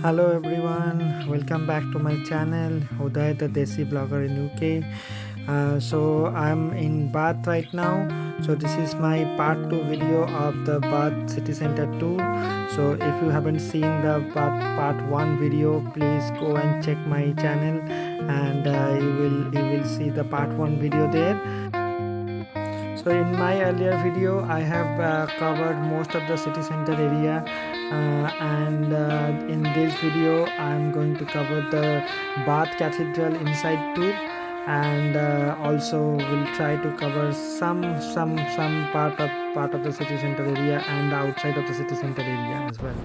Hello everyone, welcome back to my channel Uday the Desi blogger in UK. So I'm in Bath right now. So this is my part 2 video of the Bath city center tour. So if you haven't seen the Bath part 1 video, please go and check my channel and you will see the part 1 video there. So in my earlier video I have covered most of the city center area, and in this video I am going to cover the Bath Cathedral inside tour, and also will try to cover some part of the city center area and outside of the city center area as well.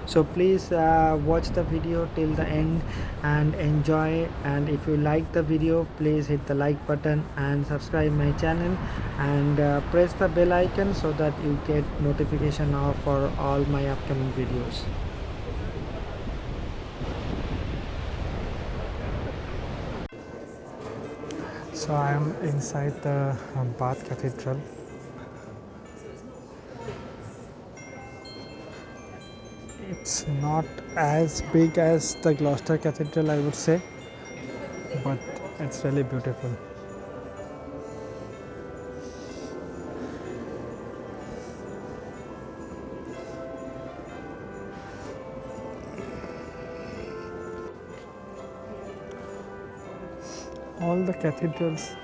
So please watch the video till the end and enjoy, and if you like the video please hit the like button and subscribe my channel and press the bell icon so that you get notification of for all my upcoming videos. So I am inside the Bath Cathedral. It's not as big as the Gloucester Cathedral, I would say, but it's really beautiful. All the cathedrals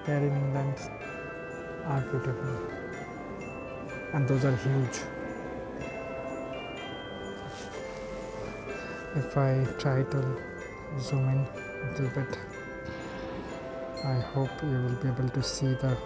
there in England are beautiful, and those are huge. If I try to zoom in a little bit, I hope you will be able to see the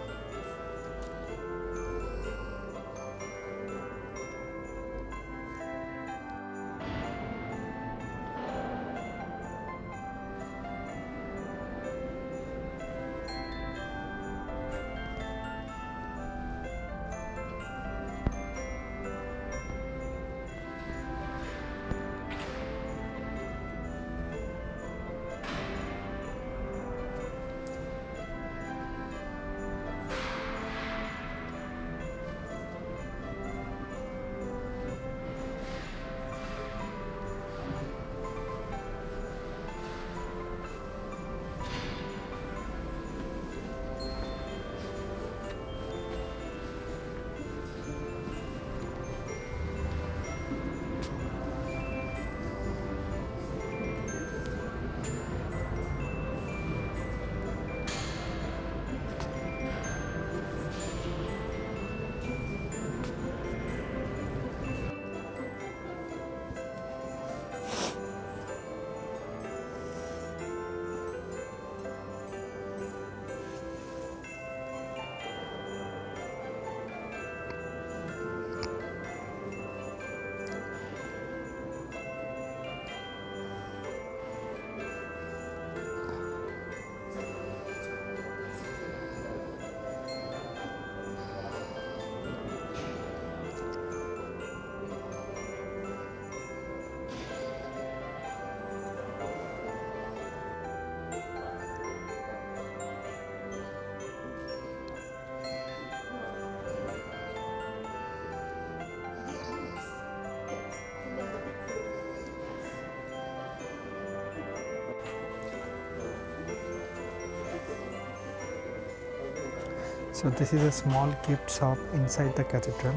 So this is a small gift shop inside the cathedral.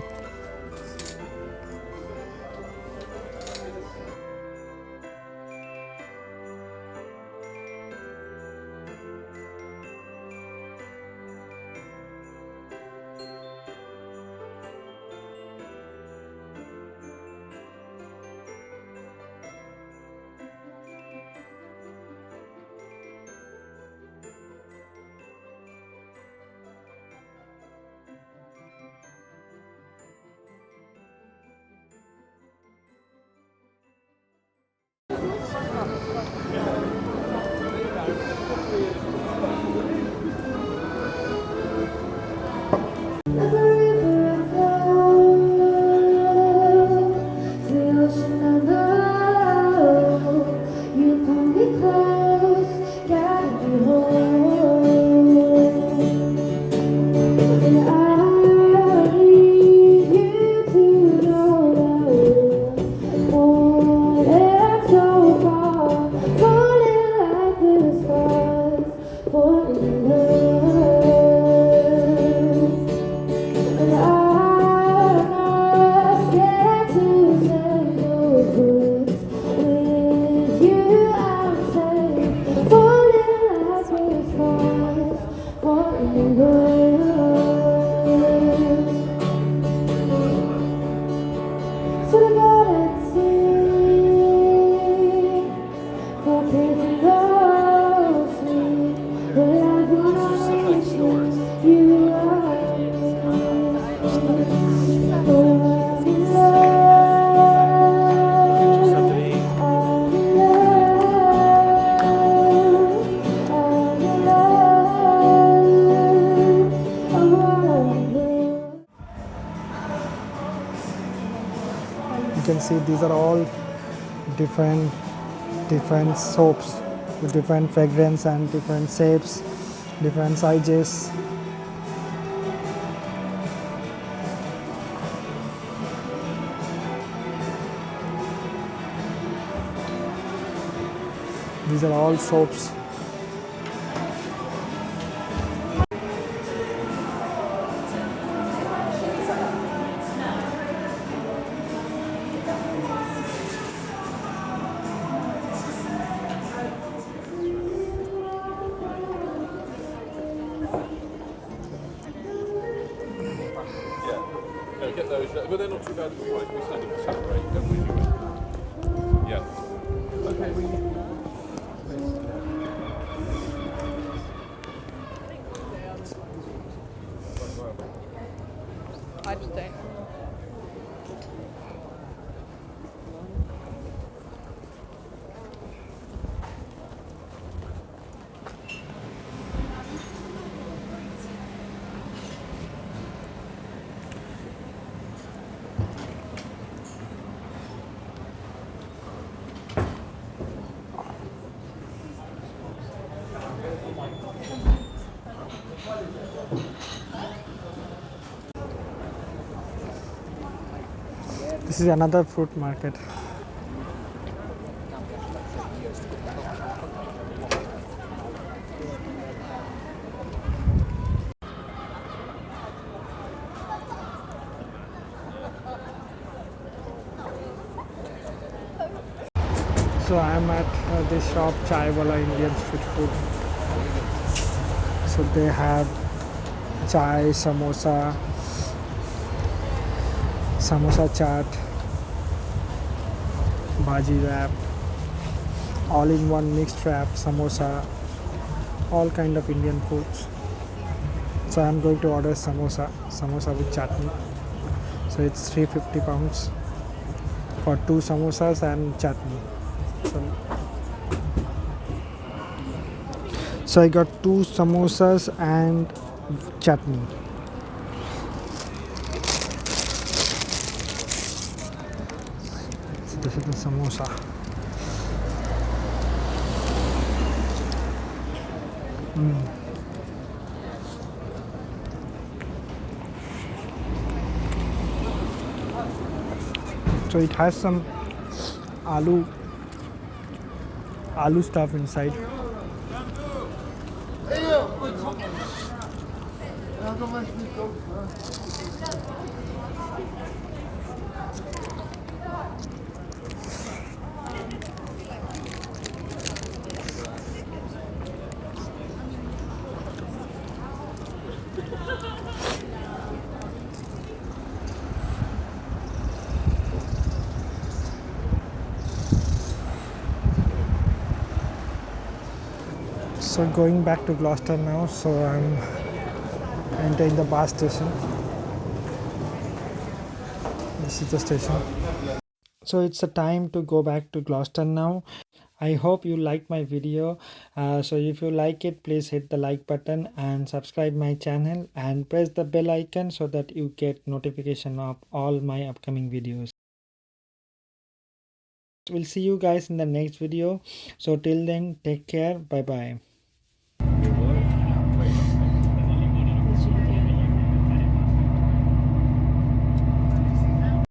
Oh different different soaps with different fragrance and different shapes, different sizes. These are all soaps. No, get those, but they're not too bad otherwise. We stand up to celebrate, don't we? Yeah. Okay, Abstain. This is another fruit market. So I'm at this shop Chai Wala Indian Street Food. So they have chai, samosa, samosa chaat, bhaji wrap, all in one mixed wrap, samosa, all kind of Indian foods. So I'm going to order samosa with chutney. So it's 350 pounds for 2 samosas and chutney. So I got 2 samosas and chutney. So this is the samosa. So it has some aloo stuff inside. So going back to Gloucester now, so I'm entering the bus station. This is the station. So it's a time to go back to Gloucester now. I hope you liked my video. So if you like it, please hit the like button and subscribe my channel and press the bell icon so that you get notification of all my upcoming videos. We'll see you guys in the next video. So till then, take care. Bye bye.